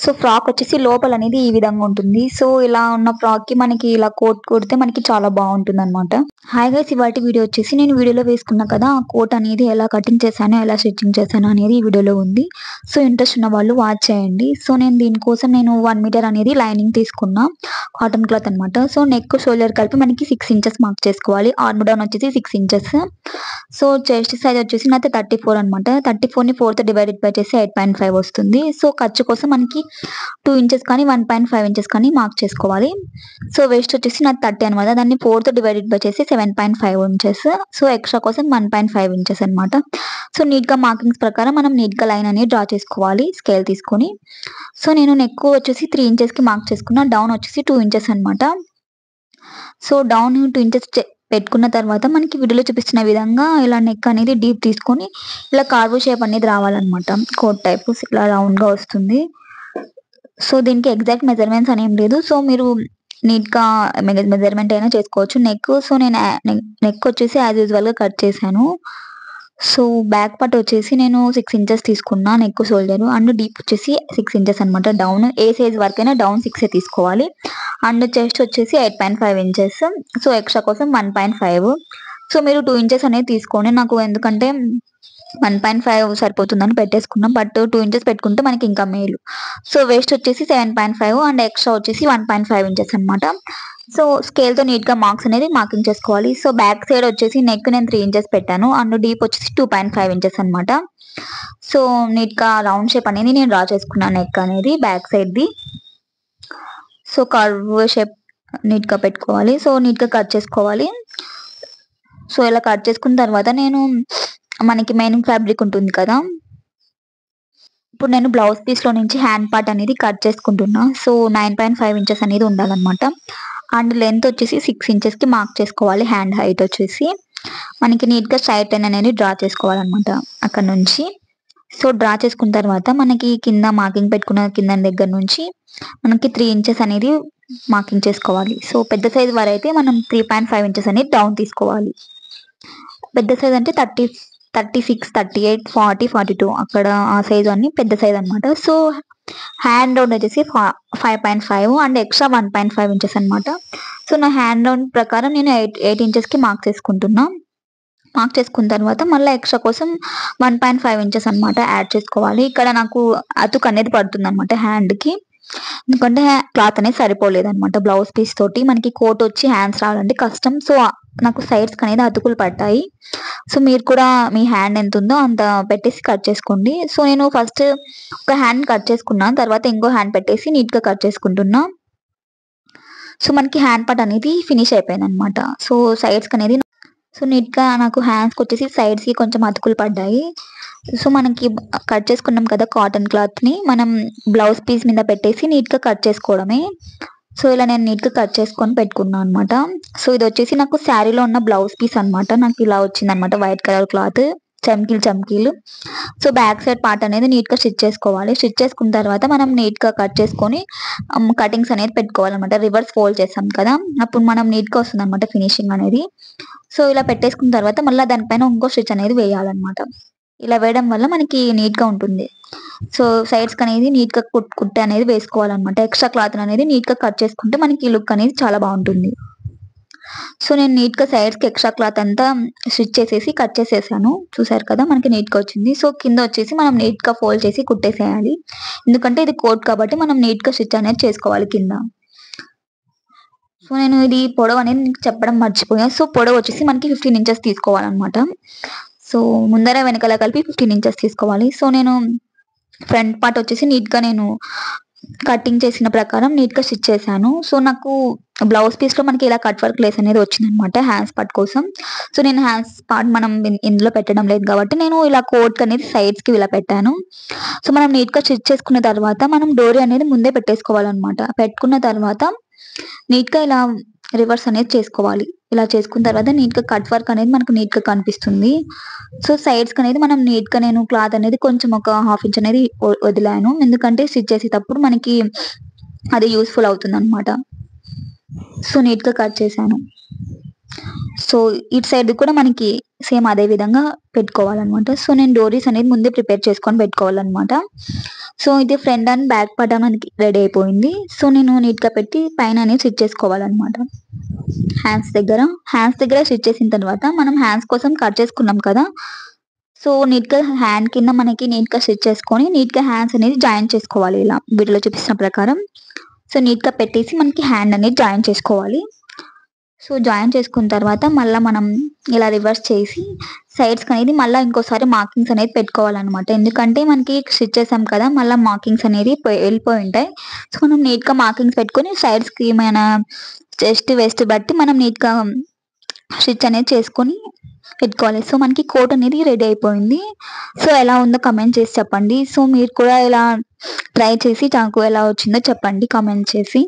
So frock వచ్చేసి లోపల అనేది ఈ విధంగా ఉంటుంది. సో ఇలా ఉన్న ఫ్రాక్ కి మనకి ఇలా కోట్ కుడితే మనకి చాలా బాగుంటుంది అనమాట. హాయ్ గైస్, ఇవాటి వీడియో వచ్చేసి నేను వీడియోలో వేసుకున్నా కదా ఆ కోట్ అనేది ఎలా కటింగ్ చేశాను, ఎలా స్టిచ్చింగ్ చేశాను అనేది ఈ వీడియోలో ఉంది. సో ఇంట్రెస్ట్ ఉన్న వాళ్ళు వాచ్ చేయండి. సో నేను దీనికోసం 1 మీటర్ అనేది లైనింగ్ తీసుకున్నా, కాటన్ క్లాత్ అనమాట. సో నెక్ షోల్డర్ కలిపి మనకి 6 ఇంచెస్ మార్క్ చేసుకోవాలి. ఆర్మ్ డౌన్ వచ్చేసి 6 ఇంచెస్. సో చెస్ట్ సైజ్ వచ్చేసి నాది 34 అనమాట. 34ని 4తో డివైడెడ్ బై చేసి 8.5 వస్తుంది. సో ఖర్చు కోసం మనకి 2 ఇంచెస్ కానీ 1.5 ఇంచెస్ కానీ మార్క్ చేసుకోవాలి. సో వేస్ట్ వచ్చేసి నాది 30 అనమాట. దాన్ని 4తో డివైడెడ్ బై చేసి 7.5 ఇంచెస్. సో ఎక్స్ట్రా కోసం 1.5 ఇంచెస్ అనమాట. సో నీట్గా మార్కింగ్స్ ప్రకారం మనం నీట్గా లైన్ అనేది డ్రా చేసుకోవాలి స్కేల్ తీసుకొని. సో నేను నెక్ వచ్చేసి 3 ఇంచెస్కి మార్క్ చేసుకున్నా, డౌన్ వచ్చేసి 2 ఇంచెస్ అనమాట. సో డౌన్ 2 ఇంచెస్ పెట్టుకున్న తర్వాత మనకి వీడియోలో చూపిస్తున్న విధంగా ఇలా నెక్ అనేది డీప్ తీసుకొని ఇలా కార్వ్ షేప్ అనేది రావాలన్నమాట. కోట్ టైప్ ఇలా రౌండ్గా వస్తుంది. సో దీనికి ఎగ్జాక్ట్ మెజర్మెంట్స్ అని ఏం లేదు. సో మీరు నీట్గా మెజర్మెంట్ అయినా చేసుకోవచ్చు. నెక్ సో నేను నెక్ వచ్చేసి యాజ్ యూజువల్గా కట్ చేశాను. సో బ్యాక్ పార్ట్ వచ్చేసి నేను 6 ఇంచెస్ తీసుకున్నా నెక్ షోల్డర్, అండ్ డీప్ వచ్చేసి 6 ఇంచెస్ అనమాట. డౌన్ ఏ సైజ్ వరకైనా డౌన్ 6 తీసుకోవాలి. అండ్ చెస్ట్ వచ్చేసి 8.5 ఇంచెస్. సో ఎక్స్ట్రా కోసం 1.5. సో మీరు 2 ఇంచెస్ అనేది తీసుకోండి. నాకు ఎందుకంటే 1.5 సరిపోతుందని పెట్టేసుకున్నాం, బట్ 2 ఇంచెస్ పెట్టుకుంటే మనకి ఇంకా మేలు. సో వేస్ట్ వచ్చేసి 7.5 అండ్ ఎక్స్ట్రా వచ్చేసి 1.5 ఇంచెస్ అనమాట. సో స్కేల్తో నీట్గా మార్క్స్ అనేది మార్కింగ్ చేసుకోవాలి. సో బ్యాక్ సైడ్ వచ్చేసి నెక్ నేను 3 ఇంచెస్ పెట్టాను, అండ్ డీప్ వచ్చేసి 2.5 ఇంచెస్ అనమాట. సో నీట్గా రౌండ్ షేప్ అనేది నేను డ్రా చేసుకున్నాను నెక్ అనేది బ్యాక్ సైడ్ది. సో కర్వ్ షేప్ నీట్గా పెట్టుకోవాలి. సో నీట్గా కట్ చేసుకోవాలి. సో ఇలా కట్ చేసుకున్న తర్వాత మనకి మెయిన్ ఫ్యాబ్రిక్ ఉంటుంది కదా, ఇప్పుడు నేను బ్లౌజ్ పీస్లో నుంచి హ్యాండ్ పార్ట్ అనేది కట్ చేసుకుంటున్నా. సో 9.5 ఇంచెస్ అనేది ఉండాలన్నమాట. అండ్ లెంత్ వచ్చేసి 6 ఇంచెస్కి మార్క్ చేసుకోవాలి. హ్యాండ్ హైట్ వచ్చేసి మనకి నీట్గా స్ట్రైట్ లైన్ అనేది డ్రా చేసుకోవాలన్నమాట అక్కడ నుంచి. సో డ్రా చేసుకున్న తర్వాత మనకి కింద మార్కింగ్ పెట్టుకున్న కింద దగ్గర నుంచి మనకి 3 ఇంచెస్ అనేది మార్కింగ్ చేసుకోవాలి. సో పెద్ద సైజ్ వరకు అయితే మనం 3.5 ఇంచెస్ అనేది డౌన్ తీసుకోవాలి. పెద్ద సైజ్ అంటే 36, 38, 40, 42 అక్కడ ఆ సైజ్ అన్ని పెద్ద సైజ్ అనమాట. సో హ్యాండ్ రౌండ్ వచ్చేసి 5.5 అండ్ ఎక్స్ట్రా 1.5 ఇంచెస్ అనమాట. సో నా హ్యాండ్ రౌండ్ ప్రకారం నేను 8 ఇంచెస్కి మార్క్ చేసుకుంటున్నా. మార్క్ చేసుకున్న తర్వాత మళ్ళీ ఎక్స్ట్రా కోసం 1.5 ఇంచెస్ అనమాట యాడ్ చేసుకోవాలి. ఇక్కడ నాకు అతుకు అనేది పడుతుంది అనమాట హ్యాండ్కి, ఎందుకంటే క్లాత్ అనేది సరిపోలేదన్నమాట. బ్లౌజ్ పీస్ తోటి మనకి కోట్ వచ్చి హ్యాండ్స్ రావాలంటే కష్టం. సో నాకు సైడ్స్కి అనేది అతుకులు పడ్డాయి. సో మీరు కూడా మీ హ్యాండ్ ఎంత ఉందో అంత పెట్టేసి కట్ చేసుకోండి. సో నేను ఫస్ట్ ఒక హ్యాండ్ కట్ చేసుకున్నాను, తర్వాత ఇంకో హ్యాండ్ పెట్టేసి నీట్గా కట్ చేసుకుంటున్నా. సో మనకి హ్యాండ్ పార్ట్ అనేది ఫినిష్ అయిపోయింది అనమాట. సో సైడ్స్కి అనేది సో నీట్గా నాకు హ్యాండ్స్కి వచ్చేసి సైడ్స్కి కొంచెం అతుకులు పడ్డాయి. సో మనకి కట్ చేసుకున్నాం కదా కాటన్ క్లాత్ని మనం బ్లౌజ్ పీస్ మీద పెట్టేసి నీట్గా కట్ చేసుకోవడమే. సో ఇలా నేను నీట్గా కట్ చేసుకొని పెట్టుకున్నాను అనమాట. సో ఇది వచ్చేసి నాకు శారీలో ఉన్న బ్లౌజ్ పీస్ అనమాట. నాకు ఇలా వచ్చింది అనమాట, వైట్ కలర్ క్లాత్, చమ్కీలు. సో బ్యాక్ సైడ్ పార్ట్ అనేది నీట్గా స్టిచ్ చేసుకోవాలి. స్టిచ్ చేసుకున్న తర్వాత మనం నీట్గా కట్ చేసుకొని కటింగ్స్ అనేది పెట్టుకోవాలన్నమాట. రివర్స్ ఫోల్డ్ చేస్తాం కదా, అప్పుడు మనం నీట్గా వస్తుంది అనమాట ఫినిషింగ్ అనేది. సో ఇలా పెట్టేసుకున్న తర్వాత మళ్ళీ దానిపైన ఇంకో స్టిచ్ అనేది వేయాలన్నమాట. ఇలా వేయడం వల్ల మనకి నీట్గా ఉంటుంది. సో సైడ్స్కి అనేది నీట్గా కుట్ట అనేది వేసుకోవాలన్నమాట. ఎక్స్ట్రా క్లాత్ అనేది నీట్గా కట్ చేసుకుంటే మనకి లుక్ అనేది చాలా బాగుంటుంది. సో నేను నీట్గా సైడ్స్కి ఎక్స్ట్రా క్లాత్ అంతా స్టిచ్ చేసేసి కట్ చేసేసాను. చూసారు కదా మనకి నీట్గా వచ్చింది. సో కింద వచ్చేసి మనం నీట్గా ఫోల్డ్ చేసి కుట్టేసేయాలి, ఎందుకంటే ఇది కోట్ కాబట్టి మనం నీట్గా స్టిచ్ అనేది చేసుకోవాలి కింద. సో నేను ఇది పొడవు అనేది మీకు చెప్పడం మర్చిపోయాను. సో పొడవు వచ్చేసి మనకి 15 ఇంచెస్ తీసుకోవాలన్నమాట. సో ముందర వెనకాల కలిపి 15 ఇంచెస్ తీసుకోవాలి. సో నేను ఫ్రంట్ పార్ట్ వచ్చేసి నీట్గా నేను కటింగ్ చేసిన ప్రకారం నీట్గా స్టిచ్ చేశాను. సో నాకు బ్లౌజ్ పీస్లో మనకి ఇలా కట్ వర్క్ లేస్ అనేది వచ్చిందనమాట హ్యాండ్స్ పార్ట్ కోసం. సో నేను హ్యాండ్స్ పార్ట్ మనం ఇందులో పెట్టడం లేదు కాబట్టి నేను ఇలా కోట్ అనేది సైడ్స్కి ఇలా పెట్టాను. సో మనం నీట్గా స్టిచ్ చేసుకున్న తర్వాత మనం డోరీ అనేది ముందే పెట్టేసుకోవాలన్నమాట. పెట్టుకున్న తర్వాత నీట్గా ఇలా రివర్స్ అనేది చేసుకోవాలి. ఇలా చేసుకున్న తర్వాత నీట్గా కట్ వర్క్ అనేది మనకు నీట్గా కనిపిస్తుంది. సో సైడ్స్కి అనేది మనం నీట్గా నేను క్లాత్ అనేది కొంచెం ఒక 1/2 ఇంచ్ అనేది వదిలాను, ఎందుకంటే స్టిచ్ చేసేటప్పుడు మనకి అది యూస్ఫుల్ అవుతుంది అనమాట. సో నీట్గా కట్ చేశాను. సో ఇటు సైడ్ కూడా మనకి సేమ్ అదే విధంగా పెట్టుకోవాలన్నమాట. సో నేను డోరీస్ అనేది ముందే ప్రిపేర్ చేసుకొని పెట్టుకోవాలన్నమాట. సో ఇది ఫ్రంట్ అండ్ బ్యాక్ పార్ట్ మనకి రెడీ అయిపోయింది. సో నేను నీట్‌గా పెట్టి పైన అనేది స్టిచ్ చేసుకోవాలన్నమాట. హ్యాండ్స్ దగ్గర స్టిచ్ చేసిన తర్వాత మనం హ్యాండ్స్ కోసం కట్ చేసుకున్నాం కదా! సో నీట్‌గా హ్యాండ్ కింద మనకి నీట్‌గా స్టిచ్ చేసుకొని నీట్‌గా హ్యాండ్స్ అనేది జాయిన్ చేసుకోవాలి ఇలా వీడియోలో చూపిస్తున్న ప్రకారం. సో నీట్‌గా పెట్టేసి మనకి హ్యాండ్ అనేది జాయిన్ చేసుకోవాలి. సో జాయిన్ చేసుకున్న తర్వాత మళ్ళా మనం ఇలా రివర్స్ చేసి సైడ్స్‌కి అనేది మళ్ళా ఇంకోసారి మార్కింగ్స్ అనేది పెట్టుకోవాలన్నమాట. ఎందుకంటే మనకి స్టిచ్ చేసాం కదా! మళ్ళా మార్కింగ్స్ అనేది వెళ్ళిపోయి ఉంటాయి. సో మనం నీట్‌గా మార్కింగ్స్ పెట్టుకొని సైడ్స్‌కి మన చెస్ట్, వెస్ట్ బట్టి మనం నీట్‌గా స్టిచ్ అనేది చేసుకొని పెట్టుకోవాలి. సో మనకి కోట్ అనేది రెడీ అయిపోయింది. సో ఎలా ఉందో కామెంట్ చేసి చెప్పండి. సో మీరు కూడా ఇలా ట్రై చేసి నాకు ఎలా వచ్చిందో చెప్పండి కామెంట్ చేసి.